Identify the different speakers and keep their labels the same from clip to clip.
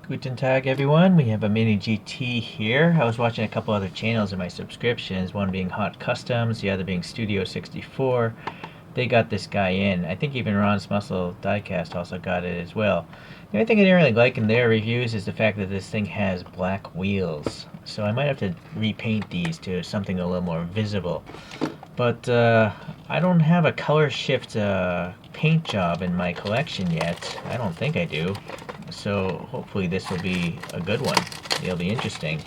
Speaker 1: Guten Tag, everyone. We have a MiniGT here. I was watching a couple other channels in my subscriptions, one being Hot Customs, the other being Studio 64. They got this guy in. I think even Ron's Muscle Diecast also got it as well. The only thing I didn't really like in their reviews is the fact that this thing has black wheels. So I might have to repaint these to something a little more visible. But I don't have a color shift paint job in my collection yet. I don't think I do. So hopefully this will be a good one. It'll be interesting.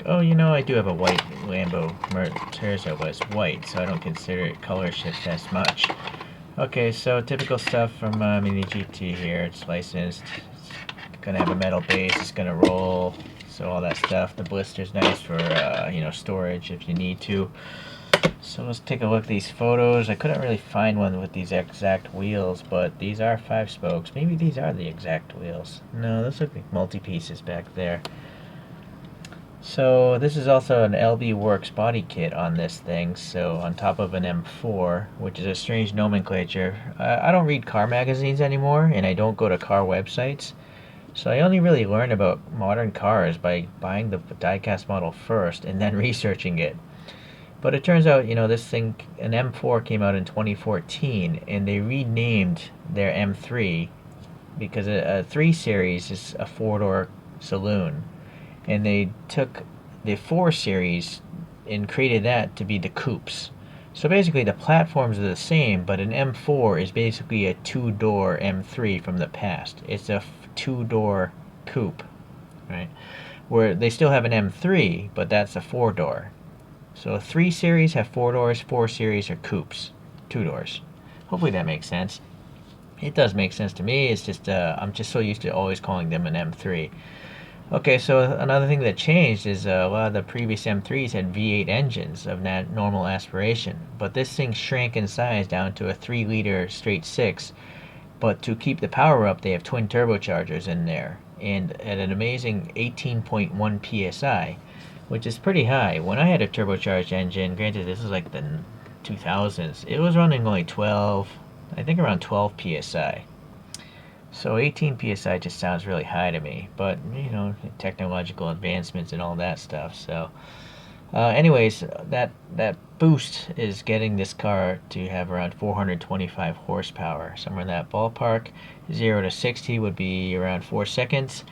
Speaker 1: Oh, you know, I do have a white Lambo Terza was white, so I don't consider it color shift as much. Okay, so typical stuff from MiniGT here. It's licensed. It's gonna have a metal base. It's gonna roll. So all that stuff. The blister's nice for storage if you need to. So let's take a look at these photos. I couldn't really find one with these exact wheels, but these are 5 spokes. Maybe these are the exact wheels. No, those look like multi-pieces back there. So this is also an LB Works body kit on this thing, so on top of an M4, which is a strange nomenclature. I don't read car magazines anymore, and I don't go to car websites. So I only really learn about modern cars by buying the diecast model first and then researching it. But it turns out, this thing, an M4 came out in 2014, and they renamed their M3 because a 3 Series is a 4-door saloon. And they took the 4 Series and created that to be the coupes. So basically the platforms are the same, but an M4 is basically a 2-door M3 from the past. It's a 2-door coupe, right? Where they still have an M3, but that's a 4-door. So 3 Series have 4 doors, 4 Series are coupes, 2 doors. Hopefully that makes sense. It does make sense to me. It's just I'm just so used to always calling them an M3. Okay, so another thing that changed is a lot of the previous M3s had V8 engines of normal aspiration, but this thing shrank in size down to a 3-liter straight 6. But to keep the power up, they have twin turbochargers in there, and at an amazing 18.1 psi, which is pretty high. When I had a turbocharged engine, granted this is like the 2000s, it was running only 12, I think around 12 psi. So 18 psi just sounds really high to me, but technological advancements and all that stuff. So anyways, that boost is getting this car to have around 425 horsepower, somewhere in that ballpark. 0 to 60 would be around 4 seconds.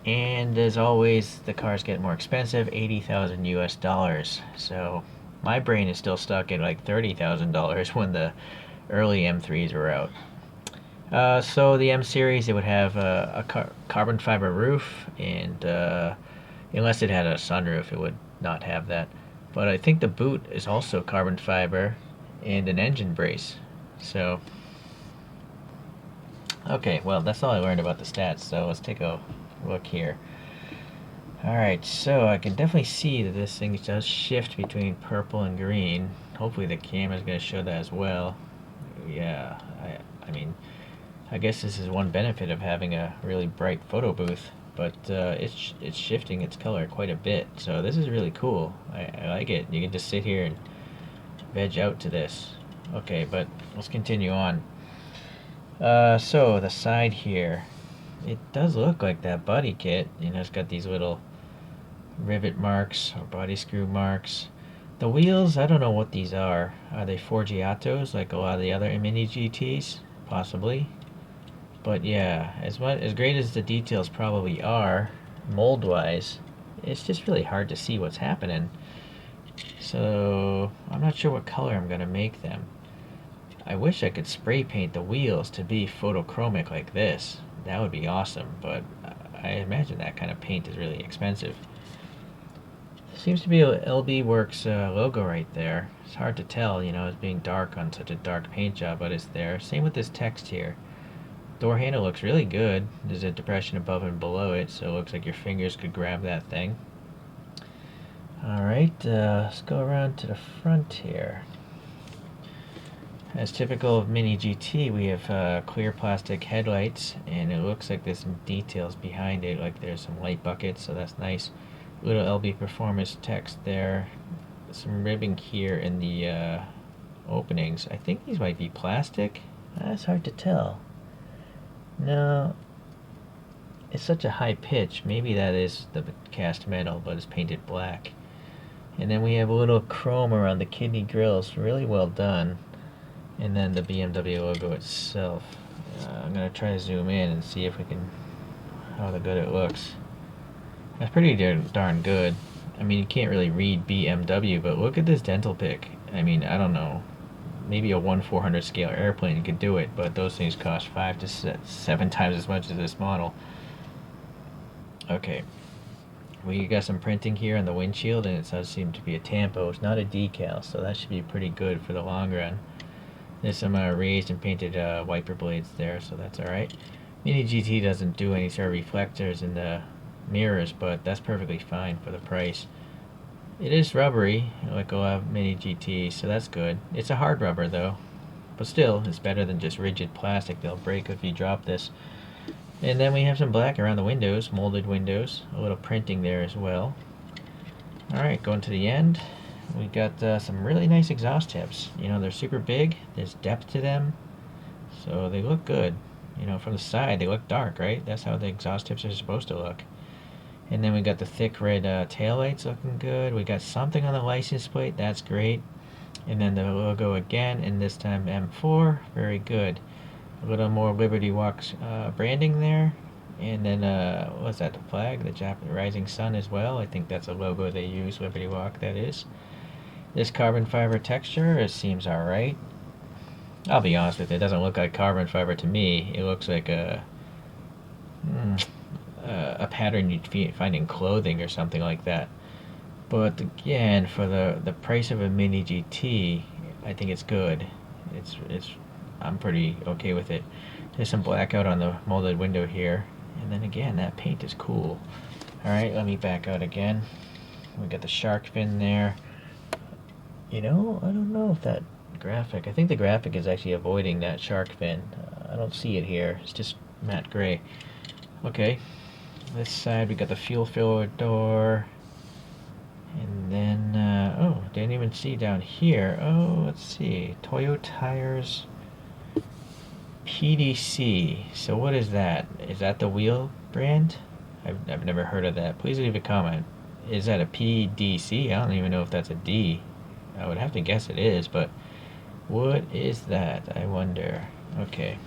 Speaker 1: And as always, the cars get more expensive, $80,000 US. So my brain is still stuck at like $30,000 when the early M3s were out. So the M series, it would have a carbon fiber roof, and unless it had a sunroof, it would not have that. But I think the boot is also carbon fiber and an engine brace. So, okay, well, that's all I learned about the stats. So let's take a look here. Alright, so I can definitely see that this thing does shift between purple and green. Hopefully the camera's going to show that as well. Yeah, I mean, I guess this is one benefit of having a really bright photo booth, but it's shifting its color quite a bit. So this is really cool. I like it. You can just sit here and veg out to this. Okay, but let's continue on. So the side here, it does look like that body kit. It's got these little rivet marks or body screw marks. The wheels, I don't know what these are. Are they Forgiatos like a lot of the other Mini GTs? Possibly. But yeah, as great as the details probably are, mold-wise, it's just really hard to see what's happening. So I'm not sure what color I'm going to make them. I wish I could spray paint the wheels to be photochromic like this. That would be awesome, but I imagine that kind of paint is really expensive. Seems to be a LB Works logo right there. It's hard to tell, it's being dark on such a dark paint job, but it's there. Same with this text here. Door handle looks really good. There's a depression above and below it, so it looks like your fingers could grab that thing. Alright, let's go around to the front here. As typical of Mini GT, we have clear plastic headlights, and it looks like there's some details behind it, like there's some light buckets, so that's nice. Little LB Performance text there. Some ribbing here in the openings. I think these might be plastic. That's hard to tell. No, it's such a high pitch. Maybe that is the cast metal, but it's painted black. And then we have a little chrome around the kidney grills, really well done. And then the BMW logo itself. I'm gonna try to zoom in and see if we can, how good it looks. That's pretty darn good. I mean, you can't really read BMW, but look at this dental pick. I mean, I don't know. Maybe a 1/400 scale airplane could do it, but those things cost 5 to 7 times as much as this model. Okay, we got some printing here on the windshield, and it does seem to be a tampo. It's not a decal, so that should be pretty good for the long run. There's some raised and painted wiper blades there, so that's alright. MiniGT doesn't do any sort of reflectors in the mirrors, but that's perfectly fine for the price. It is rubbery, like a lot of MiniGT, so that's good. It's a hard rubber though, but still, it's better than just rigid plastic. They'll break if you drop this. And then we have some black around the windows, molded windows, a little printing there as well. Alright, going to the end, we got some really nice exhaust tips. You know, they're super big, there's depth to them, so they look good. You know, from the side, they look dark, right? That's how the exhaust tips are supposed to look. And then we got the thick red taillights looking good. We got something on the license plate, that's great. And then the logo again, and this time M4, very good. A little more Liberty Walk branding there. And then, what's that, the flag? The Japanese rising sun as well. I think that's a logo they use, Liberty Walk, that is. This carbon fiber texture, it seems alright. I'll be honest with you, it doesn't look like carbon fiber to me. It looks like a pattern you'd find in clothing or something like that. But again, for the price of a MiniGT, I think it's good. I'm pretty okay with it. There's some blackout on the molded window here, and then again, that paint is cool. All right, let me back out again. We got the shark fin there. You know, I don't know if that graphic. I think the graphic is actually avoiding that shark fin. I don't see it here. It's just matte gray. Okay. This side we got the fuel filler door, and then oh, didn't even see down here. Oh, let's see, Toyo tires, PDC. So what is that? Is that the wheel brand? I've never heard of that. Please leave a comment. Is that a PDC? I don't even know if that's a D. I would have to guess it is, but what is that, I wonder? Okay.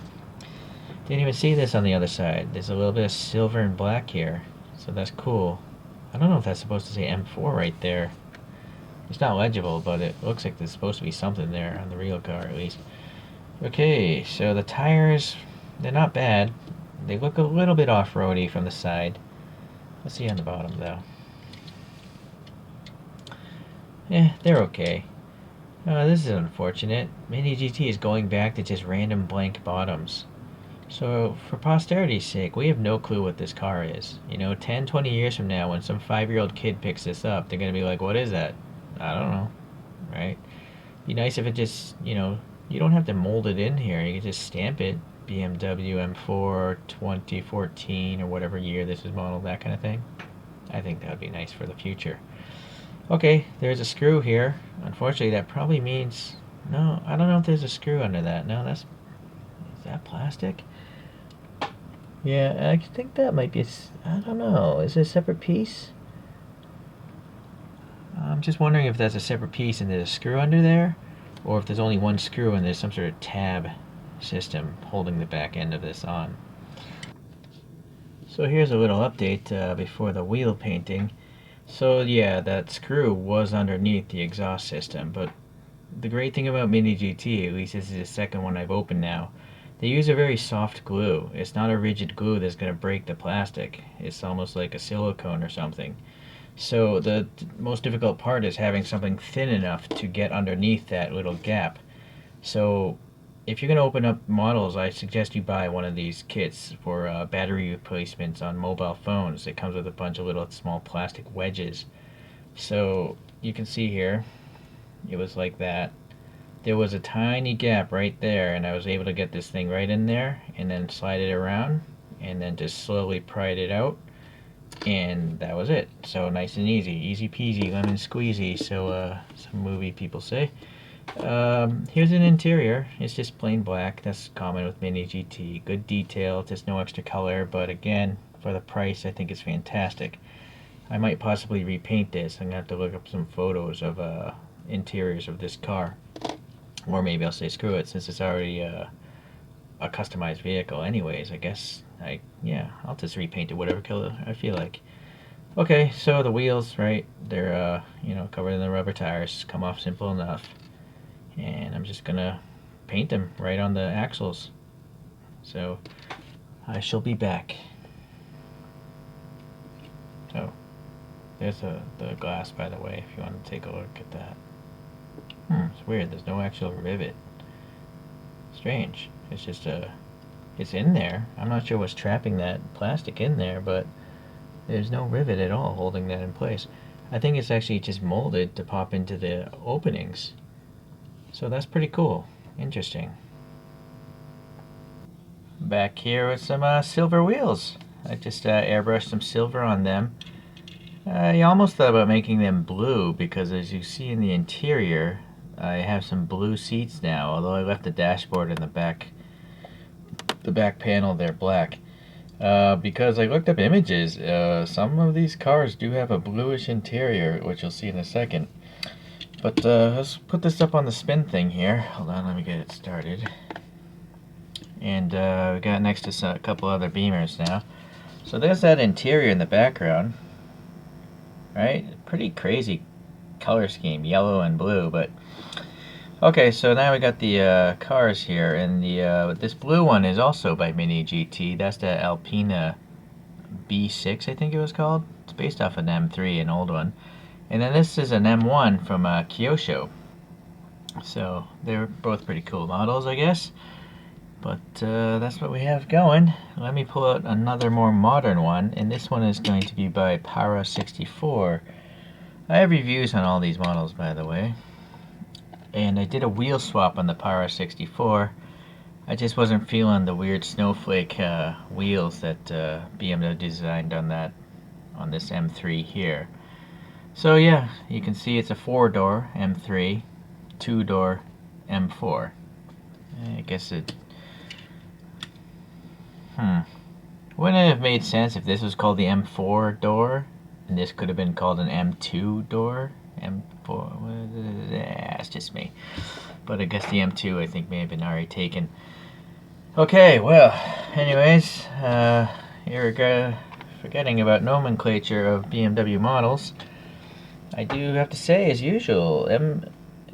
Speaker 1: Didn't even see this on the other side. There's a little bit of silver and black here, so that's cool. I don't know if that's supposed to say M4 right there. It's not legible, but it looks like there's supposed to be something there on the real car at least. Okay, so the tires, they're not bad. They look a little bit off-roady from the side. Let's see on the bottom though. Yeah, they're okay. This is unfortunate. MiniGT is going back to just random blank bottoms. So, for posterity's sake, we have no clue what this car is. You know, 10, 20 years from now, when some 5-year-old kid picks this up, they're going to be like, what is that? I don't know, right? Be nice if it just, you know, you don't have to mold it in here. You can just stamp it, BMW M4 2014 or whatever year this is modeled, that kind of thing. I think that would be nice for the future. Okay, there's a screw here. Unfortunately, that probably means, no, I don't know if there's a screw under that. No, is that plastic? Yeah, I think that might be, I don't know, is it a separate piece? I'm just wondering if that's a separate piece and there's a screw under there, or if there's only one screw and there's some sort of tab system holding the back end of this on. So here's a little update before the wheel painting. So yeah, that screw was underneath the exhaust system, but the great thing about MiniGT, at least this is the second one I've opened now, they use a very soft glue. It's not a rigid glue that's going to break the plastic. It's almost like a silicone or something. So the most difficult part is having something thin enough to get underneath that little gap. So if you're going to open up models, I suggest you buy one of these kits for battery replacements on mobile phones. It comes with a bunch of little small plastic wedges. So you can see here, it was like that. There was a tiny gap right there, and I was able to get this thing right in there and then slide it around and then just slowly pry it out, and that was it. So nice and easy peasy lemon squeezy, so some movie people say. Here's an interior. It's just plain black. That's common with MiniGT. Good detail, just no extra color, but again, for the price, I think it's fantastic. I might possibly repaint this. I'm gonna have to look up some photos of interiors of this car, or maybe I'll say screw it, since it's already a customized vehicle anyways. I guess I'll just repaint it whatever color I feel like. Okay, so the wheels, right, they're covered in the rubber tires, come off simple enough, and I'm just gonna paint them right on the axles. So I shall be back. Oh, there's the glass, by the way, if you want to take a look at that. It's weird, there's no actual rivet. Strange. It's just it's in there. I'm not sure what's trapping that plastic in there, but there's no rivet at all holding that in place. I think it's actually just molded to pop into the openings. So that's pretty cool. Interesting. Back here with some silver wheels. I just airbrushed some silver on them. I almost thought about making them blue because, as you see in the interior, I have some blue seats now, although I left the dashboard and the back panel there black. Because I looked up images, some of these cars do have a bluish interior, which you'll see in a second. But let's put this up on the spin thing here. Hold on, let me get it started. And we got next to a couple other Beamers now. So there's that interior in the background. Right? Pretty crazy color scheme, yellow and blue, but okay, so now we got the cars here, and this blue one is also by MiniGT. That's the Alpina B6, I think it was called. It's based off an M3, an old one. And then this is an M1 from Kyosho. So they're both pretty cool models, I guess. But that's what we have going. Let me pull out another more modern one, and this one is going to be by Para64. I have reviews on all these models, by the way. And I did a wheel swap on the Para64. I just wasn't feeling the weird snowflake wheels that BMW designed on this M3 here. So yeah, you can see it's a 4-door M3, 2-door M4. I guess it wouldn't it have made sense if this was called the M4 door and this could have been called an M2 door? M4, it's just me. But I guess the M2 I think may have been already taken. Okay, well, anyways, you're forgetting about nomenclature of BMW models. I do have to say, as usual,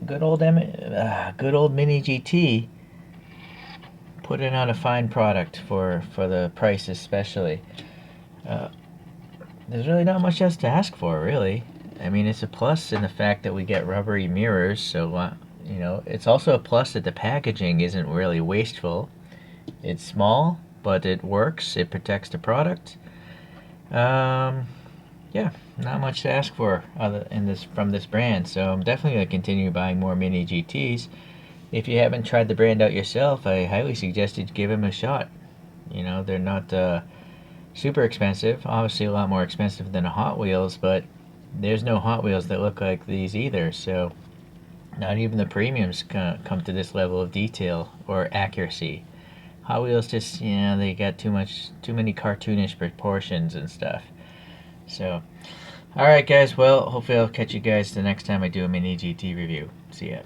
Speaker 1: good old MiniGT putting out a fine product for the price, especially. There's really not much else to ask for, really. I mean, it's a plus in the fact that we get rubbery mirrors, so it's also a plus that the packaging isn't really wasteful. It's small, but it works. It protects the product. Yeah, not much to ask for from this brand. So I'm definitely gonna continue buying more MiniGTs. If you haven't tried the brand out yourself, I highly suggest you give them a shot. They're not super expensive. Obviously, a lot more expensive than a Hot Wheels, but there's no Hot Wheels that look like these either. So not even the premiums come to this level of detail or accuracy. Hot Wheels just, they got too many cartoonish proportions and stuff. So, alright guys, well, hopefully I'll catch you guys the next time I do a MiniGT review. See ya.